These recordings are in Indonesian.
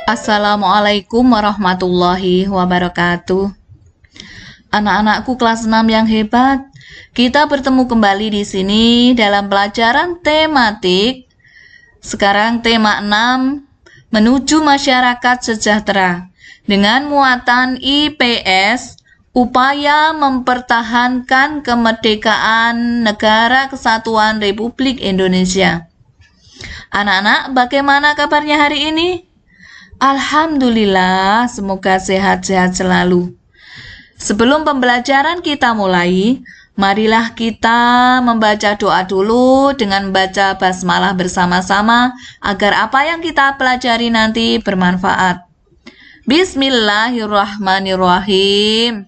Assalamualaikum warahmatullahi wabarakatuh. Anak-anakku kelas 6 yang hebat, kita bertemu kembali di sini dalam pelajaran tematik. Sekarang tema 6, menuju masyarakat sejahtera, dengan muatan IPS, upaya mempertahankan kemerdekaan Negara Kesatuan Republik Indonesia. Anak-anak, bagaimana kabarnya hari ini? Alhamdulillah, semoga sehat-sehat selalu. Sebelum pembelajaran kita mulai, marilah kita membaca doa dulu dengan membaca basmalah bersama-sama agar apa yang kita pelajari nanti bermanfaat. Bismillahirrahmanirrahim.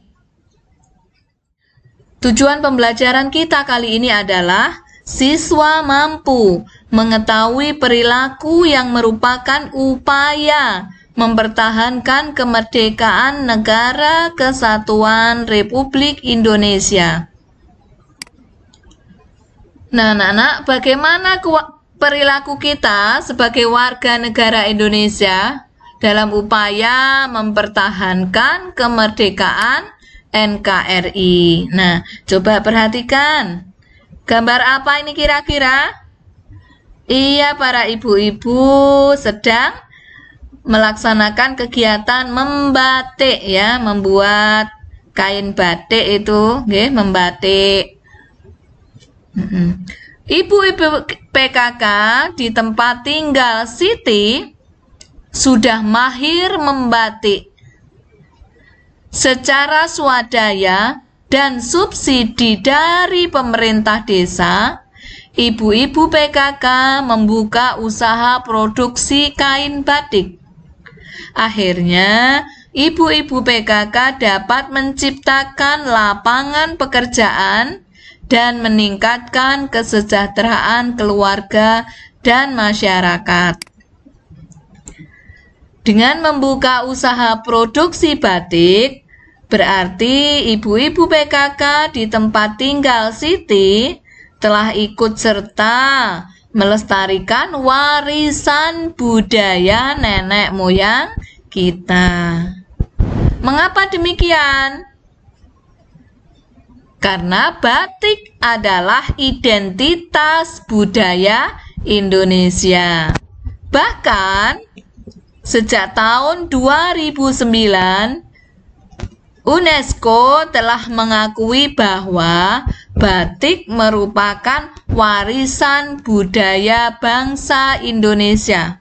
Tujuan pembelajaran kita kali ini adalah siswa mampu mengetahui perilaku yang merupakan upaya mempertahankan kemerdekaan Negara Kesatuan Republik Indonesia. Nah, anak-anak, bagaimana perilaku kita sebagai warga negara Indonesia dalam upaya mempertahankan kemerdekaan NKRI? Nah, coba perhatikan. Gambar apa ini kira-kira? Iya, para ibu-ibu sedang melaksanakan kegiatan membatik ya, membuat kain batik itu, membatik. Ibu-ibu PKK di tempat tinggal Siti sudah mahir membatik. Secara swadaya dan subsidi dari pemerintah desa, ibu-ibu PKK membuka usaha produksi kain batik. Akhirnya, ibu-ibu PKK dapat menciptakan lapangan pekerjaan dan meningkatkan kesejahteraan keluarga dan masyarakat. Dengan membuka usaha produksi batik, berarti ibu-ibu PKK di tempat tinggal Siti telah ikut serta melestarikan warisan budaya nenek moyang kita. Mengapa demikian? Karena batik adalah identitas budaya Indonesia. Bahkan sejak tahun 2009, UNESCO telah mengakui bahwa batik merupakan warisan budaya bangsa Indonesia.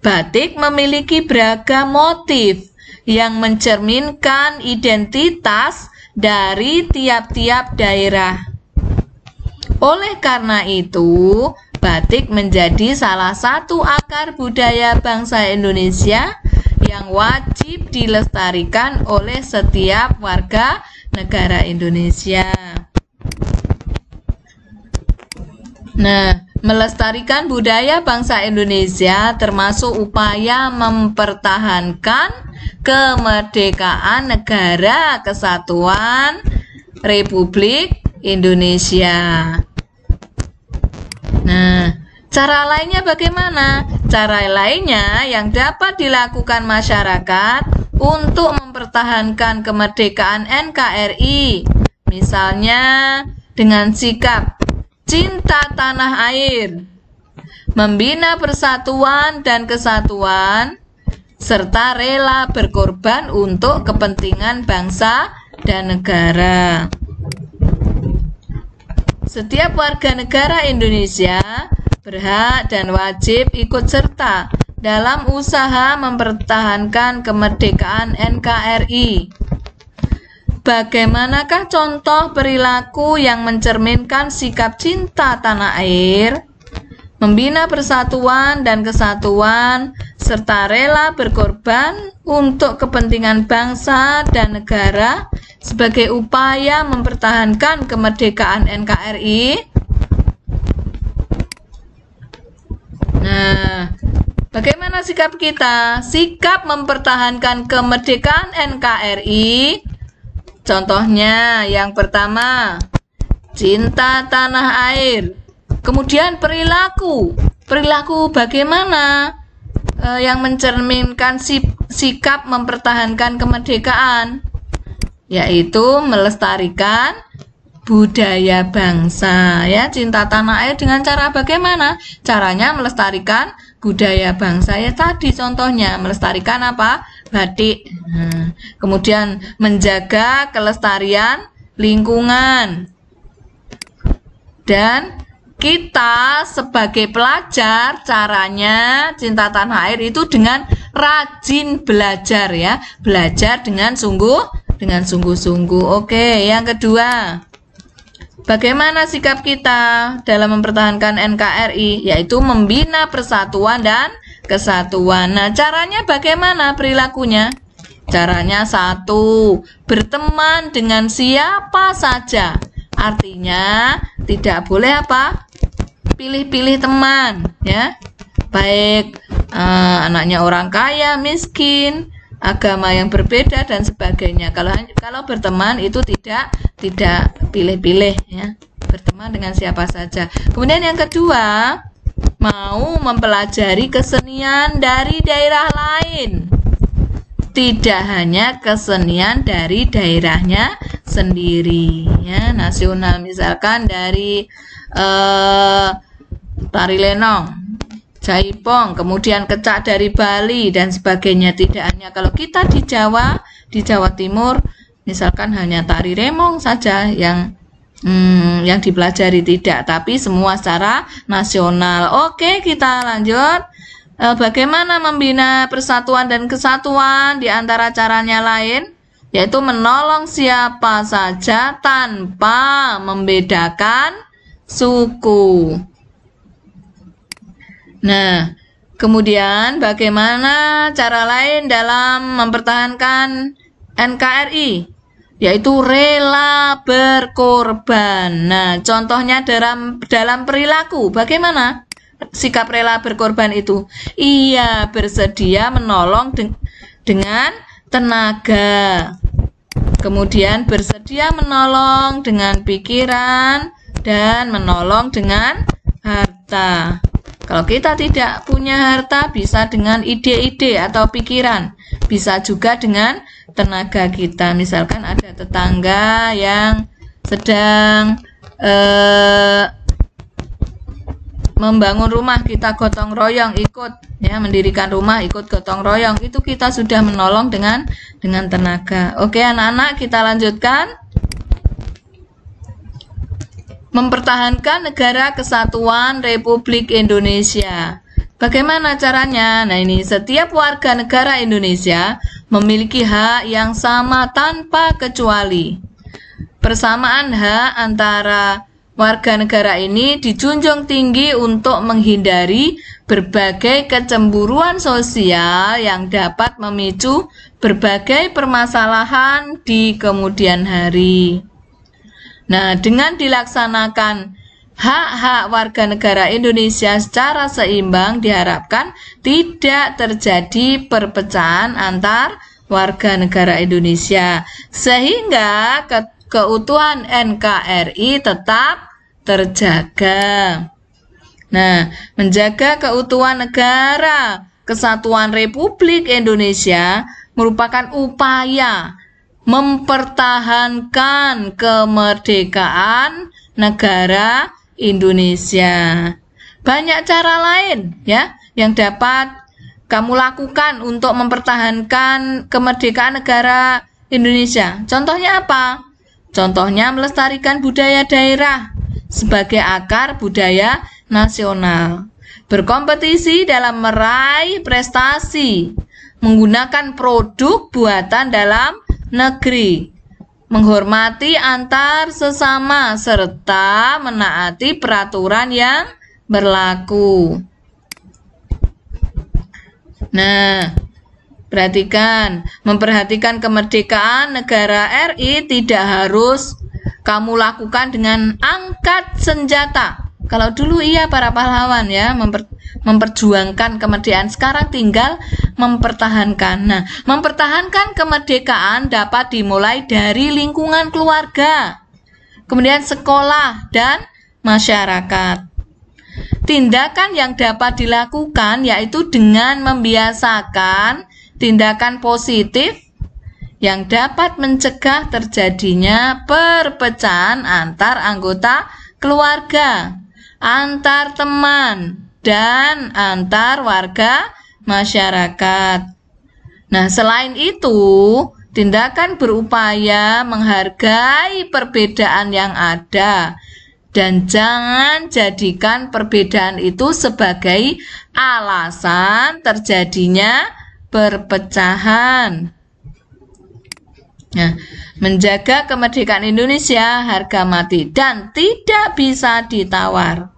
Batik memiliki beragam motif yang mencerminkan identitas dari tiap-tiap daerah. Oleh karena itu, batik menjadi salah satu akar budaya bangsa Indonesia yang wajib dilestarikan oleh setiap warga negara Indonesia. Nah, melestarikan budaya bangsa Indonesia termasuk upaya mempertahankan kemerdekaan Negara Kesatuan Republik Indonesia. Nah, cara lainnya bagaimana? Cara lainnya yang dapat dilakukan masyarakat untuk mempertahankan kemerdekaan NKRI, misalnya dengan sikap cinta tanah air, membina persatuan dan kesatuan, serta rela berkorban untuk kepentingan bangsa dan negara. Setiap warga negara Indonesia berhak dan wajib ikut serta dalam usaha mempertahankan kemerdekaan NKRI. Bagaimanakah contoh perilaku yang mencerminkan sikap cinta tanah air, membina persatuan dan kesatuan, serta rela berkorban untuk kepentingan bangsa dan negara sebagai upaya mempertahankan kemerdekaan NKRI? Nah, bagaimana sikap kita? Sikap mempertahankan kemerdekaan NKRI, contohnya yang pertama, cinta tanah air. Kemudian perilaku bagaimana? yang mencerminkan sikap mempertahankan kemerdekaan, yaitu melestarikan budaya bangsa, ya. Cinta tanah air dengan cara bagaimana? Caranya melestarikan budaya bangsa, ya tadi contohnya melestarikan apa? Batik. Kemudian menjaga kelestarian lingkungan. Dan kita sebagai pelajar, caranya cinta tanah air itu dengan rajin belajar, ya. Belajar dengan sungguh-sungguh. Oke, yang kedua, bagaimana sikap kita dalam mempertahankan NKRI? Yaitu membina persatuan dan kesatuan. Nah, caranya bagaimana perilakunya? Caranya satu, berteman dengan siapa saja. Artinya tidak boleh apa? Pilih-pilih teman, ya. Baik anaknya orang kaya, miskin, agama yang berbeda dan sebagainya. Kalau berteman itu tidak pilih-pilih, ya. Berteman dengan siapa saja. Kemudian yang kedua, mau mempelajari kesenian dari daerah lain. Tidak hanya kesenian dari daerahnya sendiri, ya, nasional, misalkan dari tari lenong, jaipong, kemudian kecak dari Bali dan sebagainya. Tidak hanya kalau kita di Jawa Timur, misalkan hanya tari remong saja yang dipelajari, tidak, tapi semua secara nasional. Oke, kita lanjut. Bagaimana membina persatuan dan kesatuan? Di antara caranya lain, yaitu menolong siapa saja tanpa membedakan suku. Nah, kemudian bagaimana cara lain dalam mempertahankan NKRI? Yaitu rela berkorban. Nah, contohnya dalam perilaku, bagaimana sikap rela berkorban itu? Ia bersedia menolong dengan tenaga, kemudian bersedia menolong dengan pikiran, dan menolong dengan harta. Kalau kita tidak punya harta, bisa dengan ide-ide atau pikiran, bisa juga dengan tenaga kita. Misalkan ada tetangga yang sedang membangun rumah, kita gotong royong ikut, ya, mendirikan rumah ikut gotong royong, itu kita sudah menolong dengan tenaga. Oke, anak-anak, kita lanjutkan. Mempertahankan Negara Kesatuan Republik Indonesia. Bagaimana caranya? Nah, ini setiap warga negara Indonesia memiliki hak yang sama tanpa kecuali. Persamaan hak antara warga negara ini dijunjung tinggi untuk menghindari berbagai kecemburuan sosial yang dapat memicu berbagai permasalahan di kemudian hari. Nah, dengan dilaksanakan hak-hak warga negara Indonesia secara seimbang, diharapkan tidak terjadi perpecahan antar warga negara Indonesia, sehingga keutuhan NKRI tetap terjaga. Nah, menjaga keutuhan Negara Kesatuan Republik Indonesia merupakan upaya mempertahankan kemerdekaan negara Indonesia. Banyak cara lain, ya, yang dapat kamu lakukan untuk mempertahankan kemerdekaan negara Indonesia. Contohnya apa? Contohnya melestarikan budaya daerah sebagai akar budaya nasional, berkompetisi dalam meraih prestasi, menggunakan produk buatan dalam negeri, menghormati antar sesama, serta menaati peraturan yang berlaku. Nah, perhatikan, memperhatikan kemerdekaan negara RI tidak harus kamu lakukan dengan angkat senjata. Kalau dulu iya para pahlawan, ya, memperjuangkan kemerdekaan, sekarang tinggal mempertahankan. Nah, mempertahankan kemerdekaan dapat dimulai dari lingkungan keluarga, kemudian sekolah dan masyarakat. tindakan yang dapat dilakukan yaitu dengan membiasakan tindakan positif yang dapat mencegah terjadinya perpecahan antar anggota keluarga, antar teman, dan antar warga masyarakat. Nah, selain itu, tindakan berupaya menghargai perbedaan yang ada dan jangan jadikan perbedaan itu sebagai alasan terjadinya perpecahan. Nah, menjaga kemerdekaan Indonesia harga mati dan tidak bisa ditawar.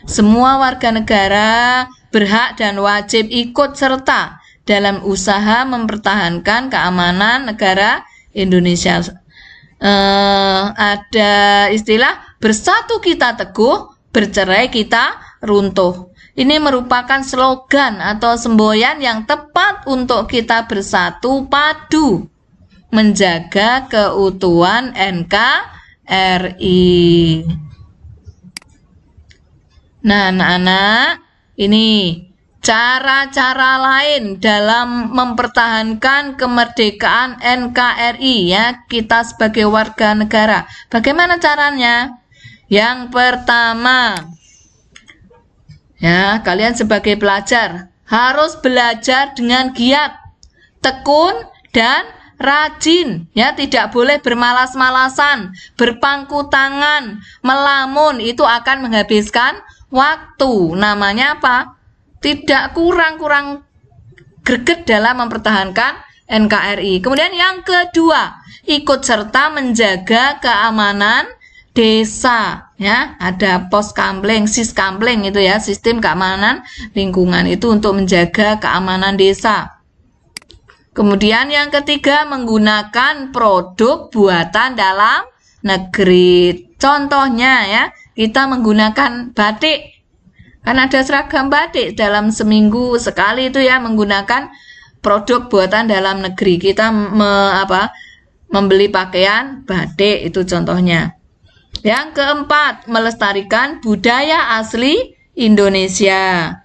Semua warga negara berhak dan wajib ikut serta dalam usaha mempertahankan keamanan negara Indonesia. Ada istilah bersatu kita teguh, bercerai kita runtuh. Ini merupakan slogan atau semboyan yang tepat untuk kita bersatu padu menjaga keutuhan NKRI. Nah, anak-anak, ini cara-cara lain dalam mempertahankan kemerdekaan NKRI ya, kita sebagai warga negara. Bagaimana caranya? Yang pertama, ya, kalian sebagai pelajar harus belajar dengan giat, tekun dan rajin, ya, tidak boleh bermalas-malasan, berpangku tangan, melamun, itu akan menghabiskan waktu. Namanya apa? Tidak kurang greget dalam mempertahankan NKRI. Kemudian yang kedua, ikut serta menjaga keamanan desa, ya, ada pos kampleng, siskampleng itu ya, sistem keamanan lingkungan itu untuk menjaga keamanan desa. Kemudian yang ketiga, menggunakan produk buatan dalam negeri. Contohnya ya, kita menggunakan batik. Kan ada seragam batik, dalam seminggu sekali itu ya menggunakan produk buatan dalam negeri. Kita membeli pakaian batik, itu contohnya. Yang keempat, melestarikan budaya asli Indonesia.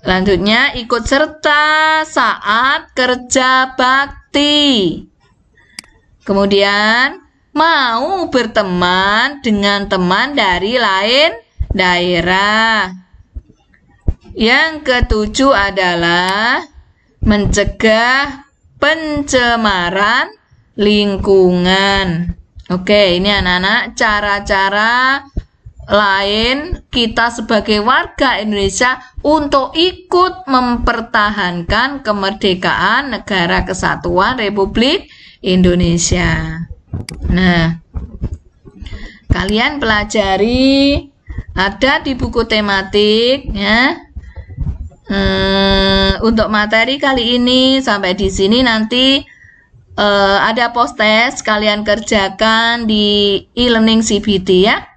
Selanjutnya, ikut serta saat kerja bakti. Kemudian, mau berteman dengan teman dari lain daerah. Yang ketujuh adalah mencegah pencemaran lingkungan. Oke, ini anak-anak cara-cara lain kita sebagai warga Indonesia untuk ikut mempertahankan kemerdekaan Negara Kesatuan Republik Indonesia. Nah, kalian pelajari, ada di buku tematik ya. Untuk materi kali ini sampai di sini, nanti ada post test, kalian kerjakan di e-learning CBT ya.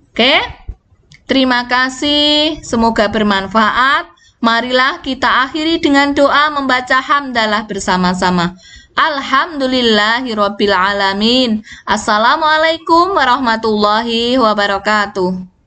Oke, terima kasih, semoga bermanfaat. Marilah kita akhiri dengan doa membaca hamdalah bersama-sama. Alhamdulillahirabbil alamin. Assalamualaikum warahmatullahi wabarakatuh.